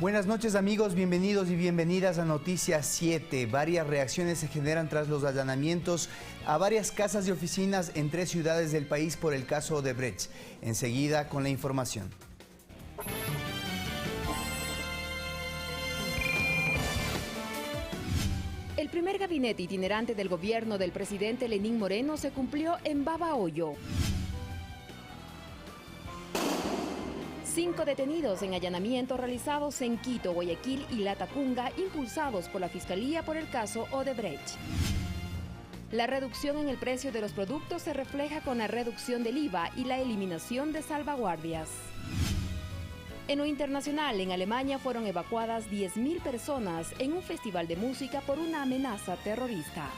Buenas noches amigos, bienvenidos y bienvenidas a Noticias 7. Varias reacciones se generan tras los allanamientos a varias casas y oficinas en 3 ciudades del país por el caso Odebrecht. Enseguida con la información. El primer gabinete itinerante del gobierno del presidente Lenín Moreno se cumplió en Babahoyo. 5 detenidos en allanamientos realizados en Quito, Guayaquil y Latacunga, impulsados por la Fiscalía por el caso Odebrecht. La reducción en el precio de los productos se refleja con la reducción del IVA y la eliminación de salvaguardias. En lo internacional, en Alemania fueron evacuadas 10.000 personas en un festival de música por una amenaza terrorista.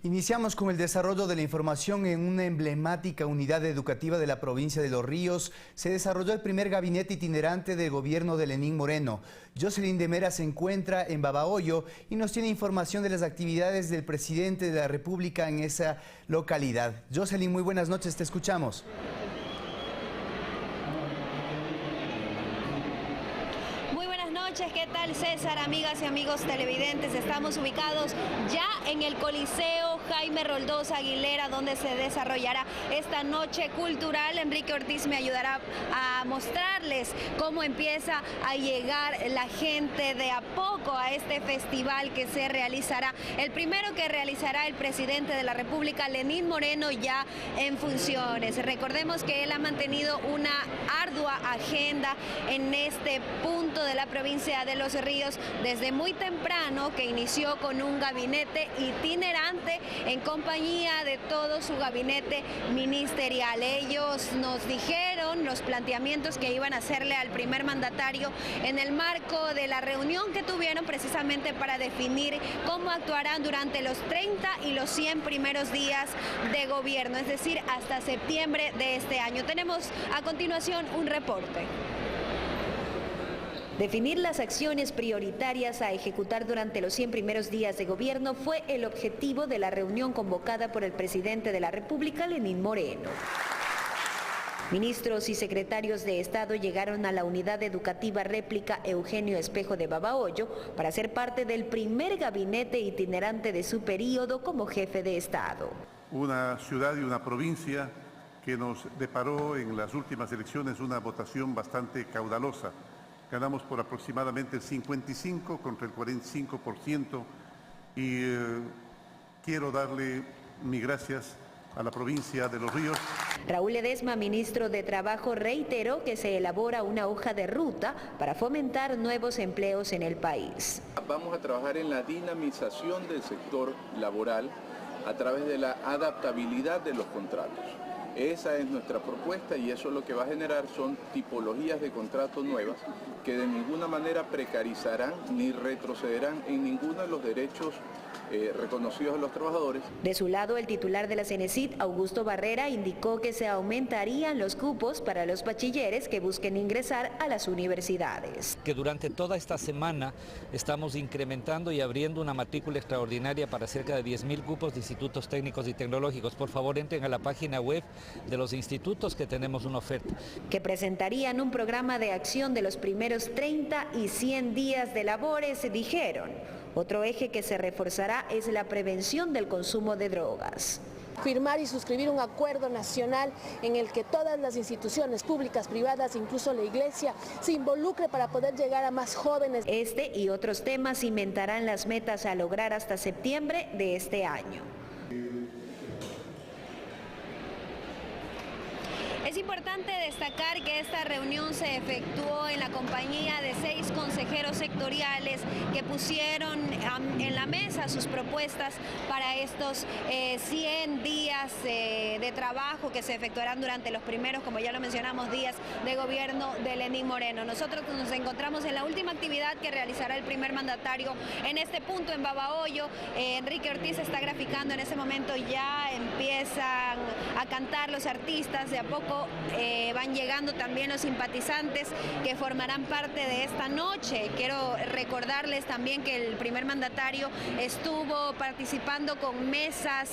Iniciamos con el desarrollo de la información. En una emblemática unidad educativa de la provincia de Los Ríos se desarrolló el primer gabinete itinerante del gobierno de Lenín Moreno. Jocelyn de Mera se encuentra en Babahoyo y nos tiene información de las actividades del presidente de la República en esa localidad. Jocelyn, muy buenas noches, te escuchamos. ¿Qué tal, César? Amigas y amigos televidentes, estamos ubicados ya en el Coliseo Jaime Roldós Aguilera, donde se desarrollará esta noche cultural. Enrique Ortiz me ayudará a mostrarles cómo empieza a llegar la gente de a poco a este festival que se realizará, el primero que realizará el presidente de la República, Lenín Moreno, ya en funciones. Recordemos que él ha mantenido una ardua agenda en este punto de la provincia de Los Ríos desde muy temprano, que inició con un gabinete itinerante en compañía de todo su gabinete ministerial. Ellos nos dijeron los planteamientos que iban a hacerle al primer mandatario en el marco de la reunión que tuvieron precisamente para definir cómo actuarán durante los 30 y los 100 primeros días de gobierno, es decir, hasta septiembre de este año. Tenemos a continuación un reporte. Definir las acciones prioritarias a ejecutar durante los 100 primeros días de gobierno fue el objetivo de la reunión convocada por el presidente de la República, Lenín Moreno. Ministros y secretarios de Estado llegaron a la unidad educativa réplica Eugenio Espejo de Babahoyo para ser parte del primer gabinete itinerante de su periodo como jefe de Estado. Una ciudad y una provincia que nos deparó en las últimas elecciones una votación bastante caudalosa. Ganamos por aproximadamente el 55 contra el 45% y quiero darle mis gracias a la provincia de Los Ríos. Raúl Ledesma, ministro de Trabajo, reiteró que se elabora una hoja de ruta para fomentar nuevos empleos en el país. Vamos a trabajar en la dinamización del sector laboral a través de la adaptabilidad de los contratos. Esa es nuestra propuesta y eso lo que va a generar son tipologías de contratos nuevas que de ninguna manera precarizarán ni retrocederán en ninguno de los derechos reconocidos a los trabajadores. De su lado, el titular de la CENESID, Augusto Barrera, indicó que se aumentarían los cupos para los bachilleres que busquen ingresar a las universidades. Que durante toda esta semana estamos incrementando y abriendo una matrícula extraordinaria para cerca de 10.000 cupos de institutos técnicos y tecnológicos. Por favor, entren a la página web de los institutos que tenemos una oferta. Que presentarían un programa de acción de los primeros 30 y 100 días de labores, dijeron. Otro eje que se reforzará es la prevención del consumo de drogas. Firmar y suscribir un acuerdo nacional en el que todas las instituciones públicas, privadas, incluso la iglesia, se involucre para poder llegar a más jóvenes. Este y otros temas cimentarán las metas a lograr hasta septiembre de este año. Es importante destacar que esta reunión se efectuó en la compañía de 6 consejeros sectoriales que pusieron en la mesa sus propuestas para estos 100 días de trabajo que se efectuarán durante los primeros, como ya lo mencionamos, días de gobierno de Lenín Moreno. Nosotros nos encontramos en la última actividad que realizará el primer mandatario en este punto, en Babahoyo. Enrique Ortiz está graficando en ese momento, ya empiezan a cantar los artistas de a poco. poco van llegando también los simpatizantes que formarán parte de esta noche. Quiero recordarles también que el primer mandatario estuvo participando con mesas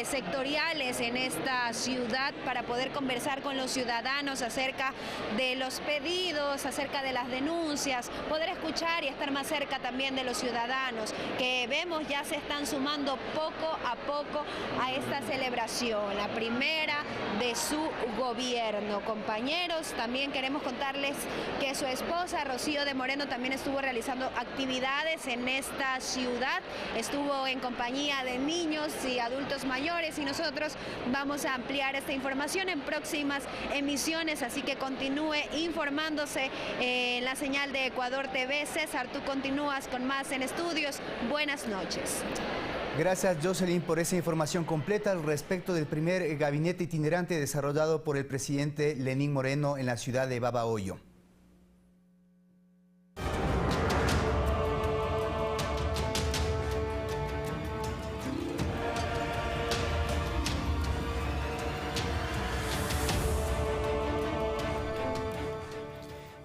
sectoriales en esta ciudad para poder conversar con los ciudadanos acerca de los pedidos, acerca de las denuncias, poder escuchar y estar más cerca también de los ciudadanos, que vemos ya se están sumando poco a poco a esta celebración, la primera de su gobierno. Compañeros, también queremos contarles que su esposa, Rocío de Moreno, también estuvo realizando actividades en esta ciudad, estuvo en compañía de niños y adultos mayores, y nosotros vamos a ampliar esta información en próximas emisiones, así que continúe informándose en la señal de Ecuador TV. César, tú continúas con más en estudios. Buenas noches. Gracias, Jocelyn, por esa información completa al respecto del primer gabinete itinerante desarrollado por el presidente Lenín Moreno en la ciudad de Babahoyo.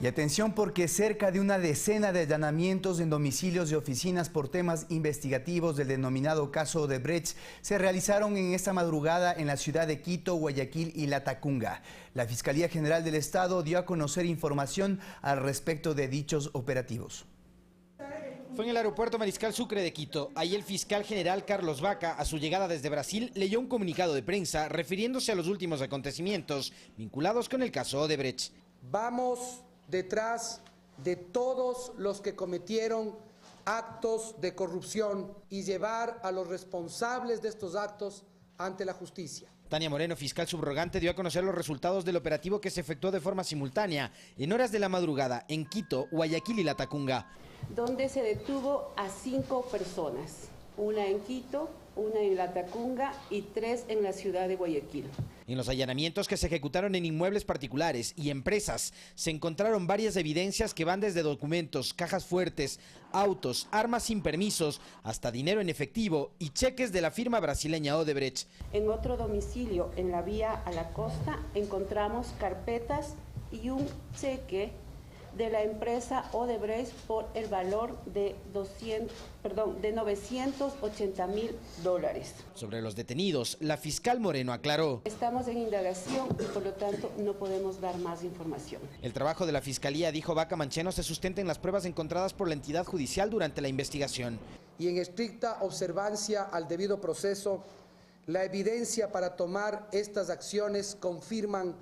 Y atención, porque cerca de una decena de allanamientos en domicilios y oficinas por temas investigativos del denominado caso Odebrecht se realizaron en esta madrugada en la ciudad de Quito, Guayaquil y Latacunga. La Fiscalía General del Estado dio a conocer información al respecto de dichos operativos. Fue en el aeropuerto Mariscal Sucre de Quito. Ahí el fiscal general Carlos Vaca, a su llegada desde Brasil, leyó un comunicado de prensa refiriéndose a los últimos acontecimientos vinculados con el caso Odebrecht. Vamos detrás de todos los que cometieron actos de corrupción y llevar a los responsables de estos actos ante la justicia. Tania Moreno, fiscal subrogante, dio a conocer los resultados del operativo que se efectuó de forma simultánea en horas de la madrugada en Quito, Guayaquil y Latacunga, donde se detuvo a 5 personas, una en Quito, una en Latacunga y 3 en la ciudad de Guayaquil. En los allanamientos que se ejecutaron en inmuebles particulares y empresas, se encontraron varias evidencias que van desde documentos, cajas fuertes, autos, armas sin permisos, hasta dinero en efectivo y cheques de la firma brasileña Odebrecht. En otro domicilio, en la vía a la costa, encontramos carpetas y un cheque de la empresa Odebrecht por el valor de $980.000. Sobre los detenidos, la fiscal Moreno aclaró: estamos en indagación y por lo tanto no podemos dar más información. El trabajo de la fiscalía, dijo Vaca Mancheno, se sustenta en las pruebas encontradas por la entidad judicial durante la investigación. Y en estricta observancia al debido proceso, la evidencia para tomar estas acciones confirman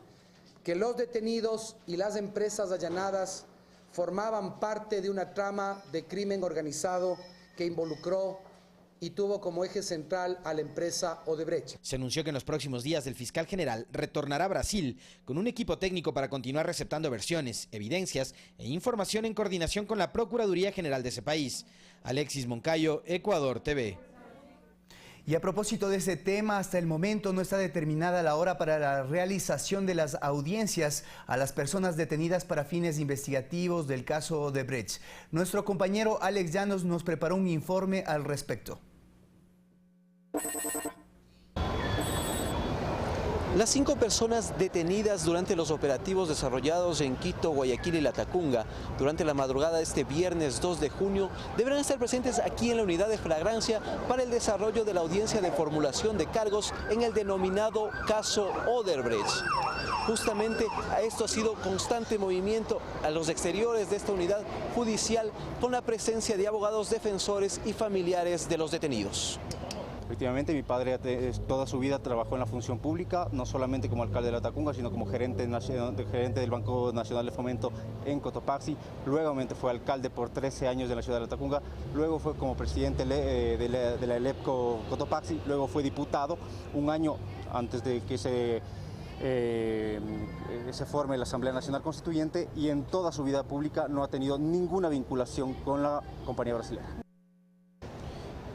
que los detenidos y las empresas allanadas formaban parte de una trama de crimen organizado que involucró y tuvo como eje central a la empresa Odebrecht. Se anunció que en los próximos días el fiscal general retornará a Brasil con un equipo técnico para continuar receptando versiones, evidencias e información en coordinación con la Procuraduría General de ese país. Alexis Moncayo, Ecuador TV. Y a propósito de ese tema, hasta el momento no está determinada la hora para la realización de las audiencias a las personas detenidas para fines investigativos del caso Odebrecht. Nuestro compañero Alex Llanos nos preparó un informe al respecto. Las 5 personas detenidas durante los operativos desarrollados en Quito, Guayaquil y Latacunga durante la madrugada de este viernes 2 de junio deberán estar presentes aquí en la unidad de flagrancia para el desarrollo de la audiencia de formulación de cargos en el denominado caso Odebrecht. Justamente a esto ha sido constante movimiento a los exteriores de esta unidad judicial con la presencia de abogados defensores y familiares de los detenidos. Efectivamente, mi padre toda su vida trabajó en la función pública, no solamente como alcalde de Latacunga, sino como gerente del Banco Nacional de Fomento en Cotopaxi. Luego fue alcalde por 13 años de la ciudad de Latacunga, luego fue como presidente de la ELEPCO Cotopaxi, luego fue diputado un año antes de que se forme la Asamblea Nacional Constituyente, y en toda su vida pública no ha tenido ninguna vinculación con la compañía brasileña.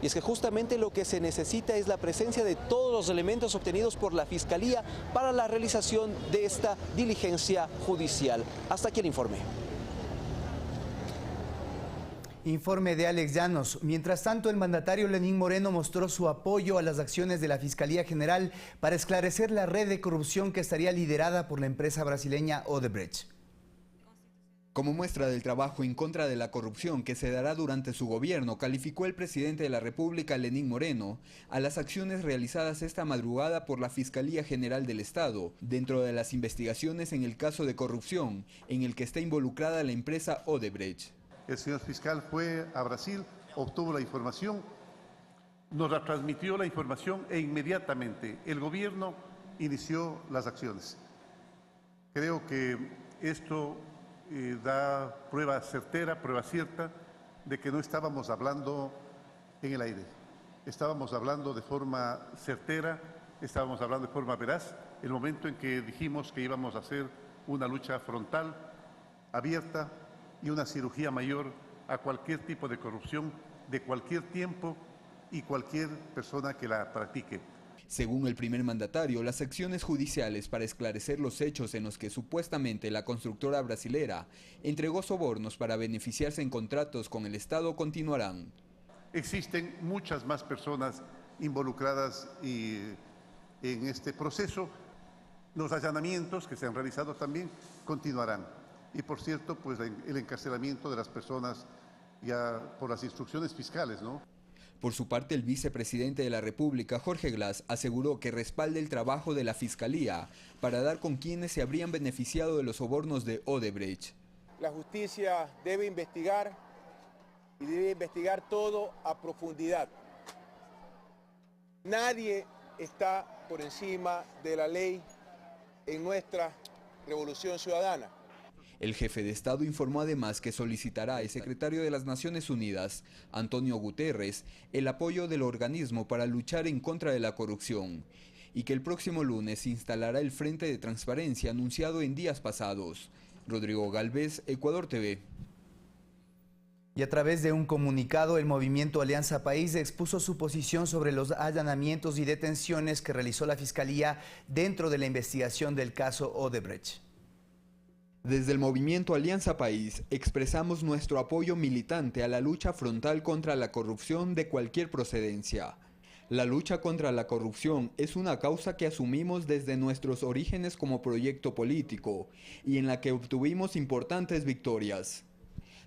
Y es que justamente lo que se necesita es la presencia de todos los elementos obtenidos por la Fiscalía para la realización de esta diligencia judicial. Hasta aquí el informe. Informe de Alex Llanos. Mientras tanto, el mandatario Lenín Moreno mostró su apoyo a las acciones de la Fiscalía General para esclarecer la red de corrupción que estaría liderada por la empresa brasileña Odebrecht. Como muestra del trabajo en contra de la corrupción que se dará durante su gobierno, calificó el presidente de la República, Lenín Moreno, a las acciones realizadas esta madrugada por la Fiscalía General del Estado, dentro de las investigaciones en el caso de corrupción en el que está involucrada la empresa Odebrecht. El señor fiscal fue a Brasil, obtuvo la información, nos la transmitió la información e inmediatamente el gobierno inició las acciones. Creo que esto da prueba certera, prueba cierta de que no estábamos hablando en el aire. Estábamos hablando de forma certera, estábamos hablando de forma veraz, el momento en que dijimos que íbamos a hacer una lucha frontal, abierta, y una cirugía mayor a cualquier tipo de corrupción, de cualquier tiempo y cualquier persona que la practique. Según el primer mandatario, las acciones judiciales para esclarecer los hechos en los que supuestamente la constructora brasilera entregó sobornos para beneficiarse en contratos con el Estado continuarán. Existen muchas más personas involucradas en este proceso. Los allanamientos que se han realizado también continuarán. Y por cierto, pues el encarcelamiento de las personas ya por las instrucciones fiscales, ¿no? Por su parte, el vicepresidente de la República, Jorge Glass, aseguró que respalda el trabajo de la Fiscalía para dar con quienes se habrían beneficiado de los sobornos de Odebrecht. La justicia debe investigar y debe investigar todo a profundidad. Nadie está por encima de la ley en nuestra revolución ciudadana. El jefe de Estado informó además que solicitará al secretario de las Naciones Unidas, Antonio Guterres, el apoyo del organismo para luchar en contra de la corrupción y que el próximo lunes se instalará el Frente de Transparencia anunciado en días pasados. Rodrigo Galvez, Ecuador TV. Y a través de un comunicado, el movimiento Alianza País expuso su posición sobre los allanamientos y detenciones que realizó la Fiscalía dentro de la investigación del caso Odebrecht. Desde el movimiento Alianza País expresamos nuestro apoyo militante a la lucha frontal contra la corrupción de cualquier procedencia. La lucha contra la corrupción es una causa que asumimos desde nuestros orígenes como proyecto político y en la que obtuvimos importantes victorias.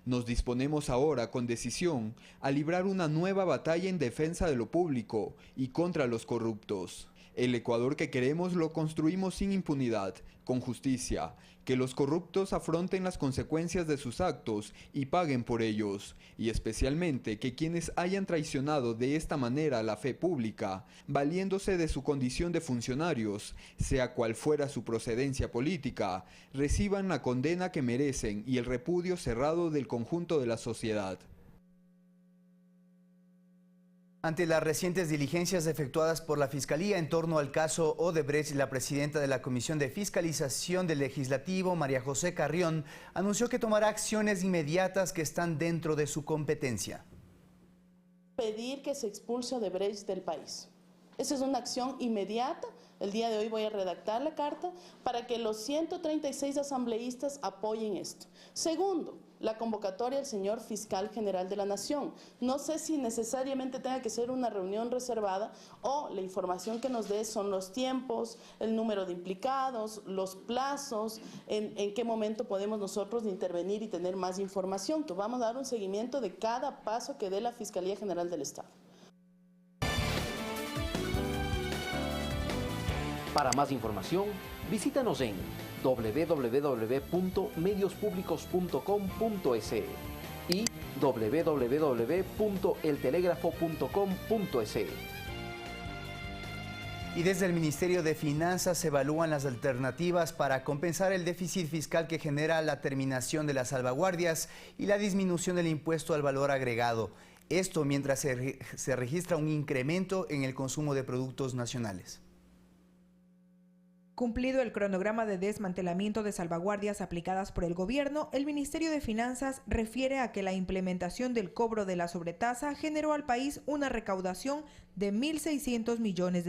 Nos disponemos ahora con decisión a librar una nueva batalla en defensa de lo público y contra los corruptos. El Ecuador que queremos lo construimos sin impunidad, con justicia, que los corruptos afronten las consecuencias de sus actos y paguen por ellos, y especialmente que quienes hayan traicionado de esta manera la fe pública, valiéndose de su condición de funcionarios, sea cual fuera su procedencia política, reciban la condena que merecen y el repudio cerrado del conjunto de la sociedad. Ante las recientes diligencias efectuadas por la Fiscalía en torno al caso Odebrecht, la presidenta de la Comisión de Fiscalización del Legislativo, María José Carrión, anunció que tomará acciones inmediatas que están dentro de su competencia. Pedir que se expulse Odebrecht del país. Esa es una acción inmediata. El día de hoy voy a redactar la carta para que los 136 asambleístas apoyen esto. Segundo, la convocatoria del señor fiscal general de la Nación. No sé si necesariamente tenga que ser una reunión reservada o la información que nos dé son los tiempos, el número de implicados, los plazos, en qué momento podemos nosotros intervenir y tener más información. Que vamos a dar un seguimiento de cada paso que dé la Fiscalía General del Estado. Para más información, visítanos en www.mediospublicos.com.es y www.eltelegrafo.com.es. Y desde el Ministerio de Finanzas se evalúan las alternativas para compensar el déficit fiscal que genera la terminación de las salvaguardias y la disminución del impuesto al valor agregado. Esto mientras se registra un incremento en el consumo de productos nacionales. Cumplido el cronograma de desmantelamiento de salvaguardias aplicadas por el gobierno, el Ministerio de Finanzas refiere a que la implementación del cobro de la sobretasa generó al país una recaudación de $1.600 millones.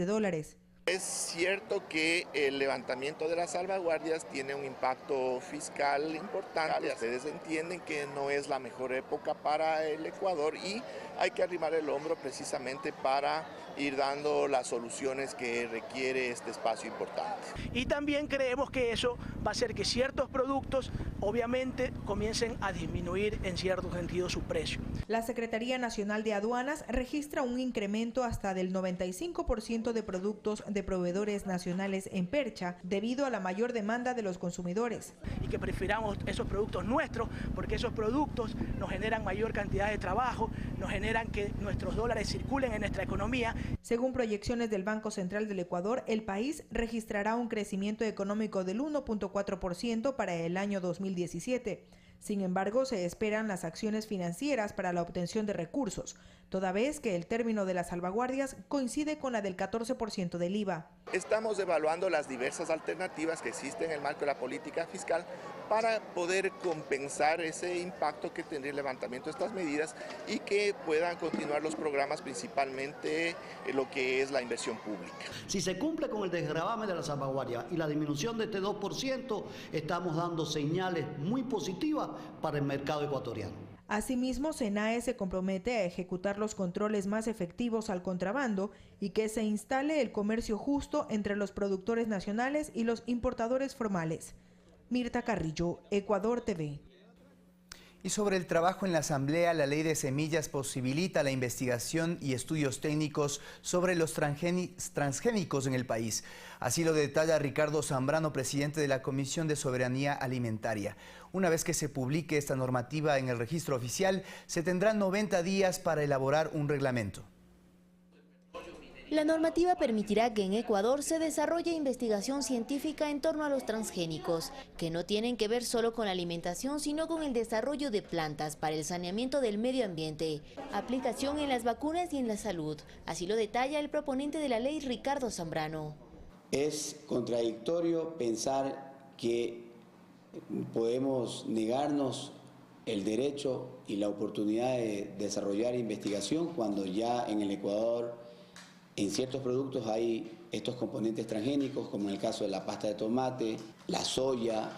Es cierto que el levantamiento de las salvaguardias tiene un impacto fiscal importante. Ustedes entienden que no es la mejor época para el Ecuador y hay que arrimar el hombro precisamente para ir dando las soluciones que requiere este espacio importante. Y también creemos que eso va a hacer que ciertos productos obviamente comiencen a disminuir en cierto sentido su precio. La Secretaría Nacional de Aduanas registra un incremento hasta del 95% de productos de proveedores nacionales en percha debido a la mayor demanda de los consumidores. Y que prefiramos esos productos nuestros porque esos productos nos generan mayor cantidad de trabajo, nos generan que nuestros dólares circulen en nuestra economía. Según proyecciones del Banco Central del Ecuador, el país registrará un crecimiento económico del 1.4% para el año 2017. Sin embargo, se esperan las acciones financieras para la obtención de recursos, toda vez que el término de las salvaguardias coincide con la del 14% del IVA. Estamos evaluando las diversas alternativas que existen en el marco de la política fiscal para poder compensar ese impacto que tendría el levantamiento de estas medidas y que puedan continuar los programas, principalmente lo que es la inversión pública. Si se cumple con el desgravamen de la salvaguardia y la disminución de este 2%, estamos dando señales muy positivas para el mercado ecuatoriano. Asimismo, SENAE se compromete a ejecutar los controles más efectivos al contrabando y que se instale el comercio justo entre los productores nacionales y los importadores formales. Mirta Carrillo, Ecuador TV. Y sobre el trabajo en la Asamblea, la Ley de Semillas posibilita la investigación y estudios técnicos sobre los transgénicos en el país. Así lo detalla Ricardo Zambrano, presidente de la Comisión de Soberanía Alimentaria. Una vez que se publique esta normativa en el registro oficial, se tendrán 90 días para elaborar un reglamento. La normativa permitirá que en Ecuador se desarrolle investigación científica en torno a los transgénicos, que no tienen que ver solo con la alimentación, sino con el desarrollo de plantas para el saneamiento del medio ambiente, aplicación en las vacunas y en la salud. Así lo detalla el proponente de la ley, Ricardo Zambrano. Es contradictorio pensar que podemos negarnos el derecho y la oportunidad de desarrollar investigación cuando ya en el Ecuador en ciertos productos hay estos componentes transgénicos, como en el caso de la pasta de tomate, la soya,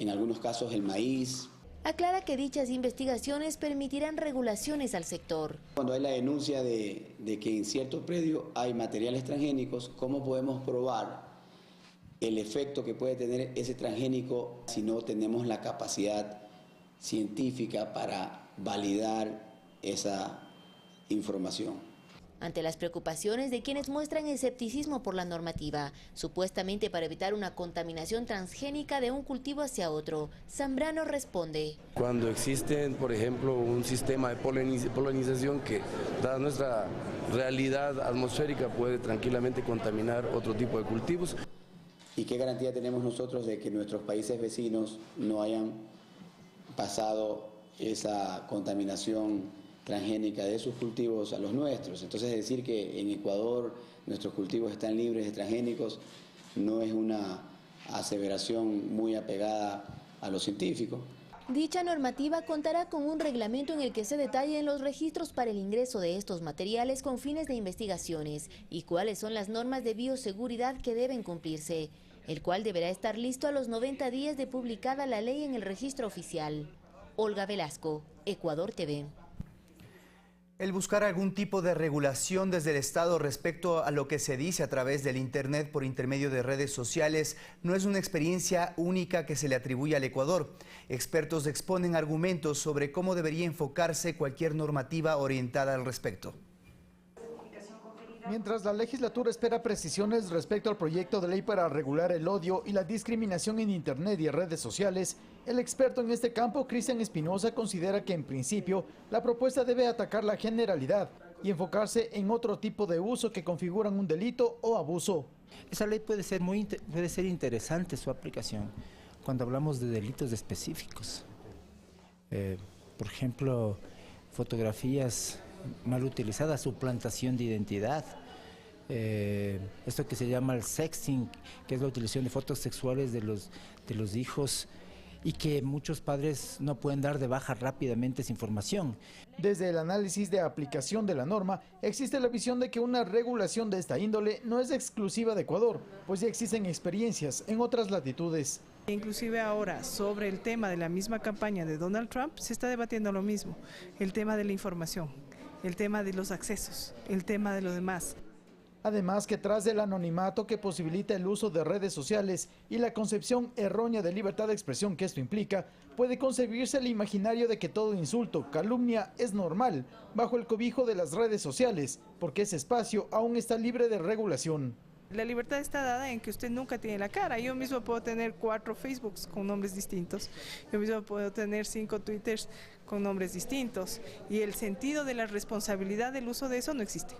en algunos casos el maíz. Aclara que dichas investigaciones permitirán regulaciones al sector. Cuando hay la denuncia de que en cierto predio hay materiales transgénicos, ¿cómo podemos probar el efecto que puede tener ese transgénico si no tenemos la capacidad científica para validar esa información? Ante las preocupaciones de quienes muestran escepticismo por la normativa, supuestamente para evitar una contaminación transgénica de un cultivo hacia otro, Zambrano responde. Cuando existe, por ejemplo, un sistema de polinización que, dada nuestra realidad atmosférica, puede tranquilamente contaminar otro tipo de cultivos. ¿Y qué garantía tenemos nosotros de que nuestros países vecinos no hayan pasado esa contaminación transgénica de sus cultivos a los nuestros? Entonces decir que en Ecuador nuestros cultivos están libres de transgénicos no es una aseveración muy apegada a lo científico. Dicha normativa contará con un reglamento en el que se detallen los registros para el ingreso de estos materiales con fines de investigaciones y cuáles son las normas de bioseguridad que deben cumplirse, el cual deberá estar listo a los 90 días de publicada la ley en el registro oficial. Olga Velasco, Ecuador TV. El buscar algún tipo de regulación desde el Estado respecto a lo que se dice a través del Internet por intermedio de redes sociales no es una experiencia única que se le atribuye al Ecuador. Expertos exponen argumentos sobre cómo debería enfocarse cualquier normativa orientada al respecto. Mientras la legislatura espera precisiones respecto al proyecto de ley para regular el odio y la discriminación en Internet y redes sociales, el experto en este campo, Cristian Espinosa, considera que en principio la propuesta debe atacar la generalidad y enfocarse en otro tipo de uso que configuran un delito o abuso. Esa ley puede ser interesante su aplicación cuando hablamos de delitos específicos. Por ejemplo, fotografías mal utilizadas, suplantación de identidad, esto que se llama el sexting, que es la utilización de fotos sexuales de los hijos y que muchos padres no pueden dar de baja rápidamente esa información. Desde el análisis de aplicación de la norma, existe la visión de que una regulación de esta índole no es exclusiva de Ecuador, pues ya existen experiencias en otras latitudes. Inclusive ahora, sobre el tema de la misma campaña de Donald Trump, se está debatiendo lo mismo, el tema de la información, el tema de los accesos, el tema de lo demás. Además que tras del anonimato que posibilita el uso de redes sociales y la concepción errónea de libertad de expresión que esto implica, puede concebirse el imaginario de que todo insulto, calumnia es normal, bajo el cobijo de las redes sociales, porque ese espacio aún está libre de regulación. La libertad está dada en que usted nunca tiene la cara. Yo mismo puedo tener 4 Facebooks con nombres distintos. Yo mismo puedo tener 5 Twitters con nombres distintos. Y el sentido de la responsabilidad del uso de eso no existe.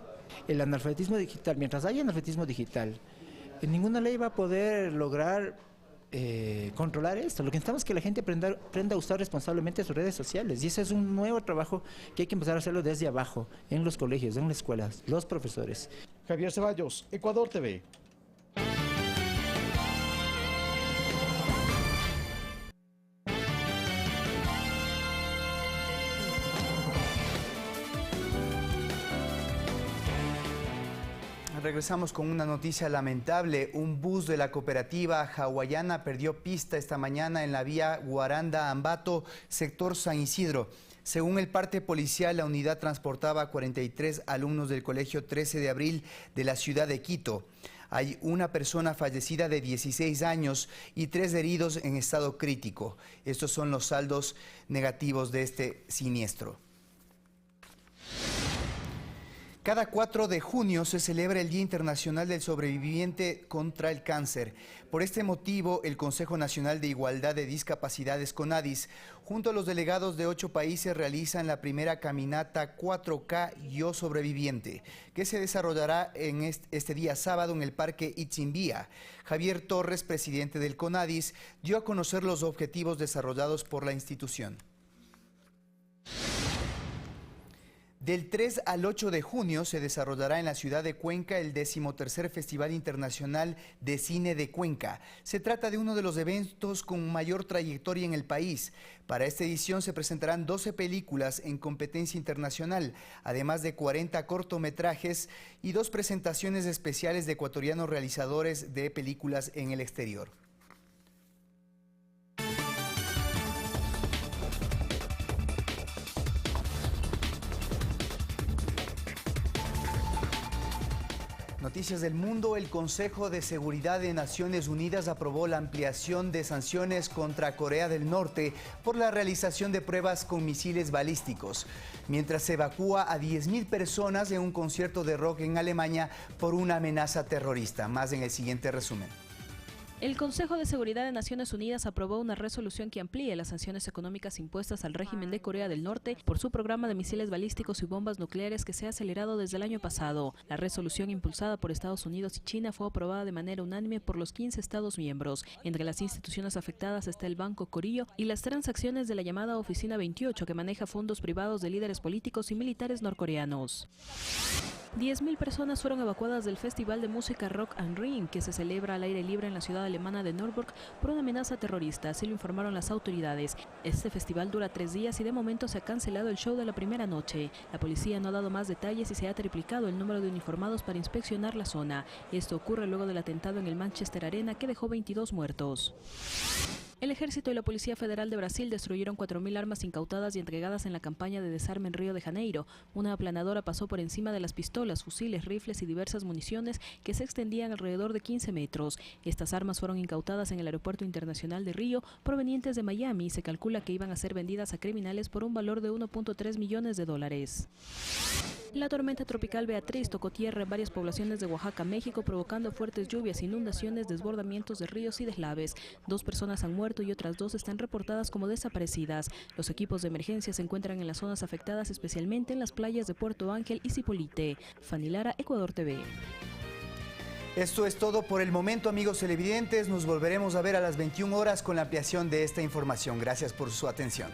El analfabetismo digital, mientras haya analfabetismo digital, ninguna ley va a poder lograr controlar esto. Lo que necesitamos es que la gente aprenda a usar responsablemente sus redes sociales, y ese es un nuevo trabajo que hay que empezar a hacerlo desde abajo, en los colegios, en las escuelas, los profesores. Javier Ceballos, Ecuador TV. Regresamos con una noticia lamentable. Un bus de la cooperativa hawaiana perdió pista esta mañana en la vía Guaranda-Ambato, sector San Isidro. Según el parte policial, la unidad transportaba a 43 alumnos del Colegio 13 de Abril de la ciudad de Quito. Hay una persona fallecida de 16 años y 3 heridos en estado crítico. Estos son los saldos negativos de este siniestro. Cada 4 de junio se celebra el Día Internacional del Sobreviviente contra el Cáncer. Por este motivo, el Consejo Nacional de Igualdad de Discapacidades, CONADIS, junto a los delegados de 8 países, realizan la primera caminata 4K Yo Sobreviviente, que se desarrollará en este día sábado en el Parque Itzimbía. Javier Torres, presidente del CONADIS, dio a conocer los objetivos desarrollados por la institución. Del 3 al 8 de junio se desarrollará en la ciudad de Cuenca el 13º Festival Internacional de Cine de Cuenca. Se trata de uno de los eventos con mayor trayectoria en el país. Para esta edición se presentarán 12 películas en competencia internacional, además de 40 cortometrajes y 2 presentaciones especiales de ecuatorianos realizadores de películas en el exterior. Noticias del mundo. El Consejo de Seguridad de Naciones Unidas aprobó la ampliación de sanciones contra Corea del Norte por la realización de pruebas con misiles balísticos, mientras se evacúa a 10.000 personas de un concierto de rock en Alemania por una amenaza terrorista. Más en el siguiente resumen. El Consejo de Seguridad de Naciones Unidas aprobó una resolución que amplíe las sanciones económicas impuestas al régimen de Corea del Norte por su programa de misiles balísticos y bombas nucleares que se ha acelerado desde el año pasado. La resolución impulsada por Estados Unidos y China fue aprobada de manera unánime por los 15 Estados miembros. Entre las instituciones afectadas está el Banco Corillo y las transacciones de la llamada Oficina 28, que maneja fondos privados de líderes políticos y militares norcoreanos. 10.000 personas fueron evacuadas del Festival de Música Rock and Ring, que se celebra al aire libre en la ciudad alemana de Nürburg por una amenaza terrorista, así lo informaron las autoridades. Este festival dura 3 días y de momento se ha cancelado el show de la primera noche. La policía no ha dado más detalles y se ha triplicado el número de uniformados para inspeccionar la zona. Esto ocurre luego del atentado en el Manchester Arena que dejó 22 muertos. El Ejército y la Policía Federal de Brasil destruyeron 4.000 armas incautadas y entregadas en la campaña de desarme en Río de Janeiro. Una aplanadora pasó por encima de las pistolas, fusiles, rifles y diversas municiones que se extendían alrededor de 15 metros. Estas armas fueron incautadas en el Aeropuerto Internacional de Río, provenientes de Miami, y se calcula que iban a ser vendidas a criminales por un valor de $1.3 millones. La tormenta tropical Beatriz tocó tierra en varias poblaciones de Oaxaca, México, provocando fuertes lluvias, inundaciones, desbordamientos de ríos y deslaves. 2 personas han muerto y otras 2 están reportadas como desaparecidas. Los equipos de emergencia se encuentran en las zonas afectadas, especialmente en las playas de Puerto Ángel y Zipolite. Fanny Lara, Ecuador TV. Esto es todo por el momento, amigos televidentes. Nos volveremos a ver a las 21 horas con la ampliación de esta información. Gracias por su atención.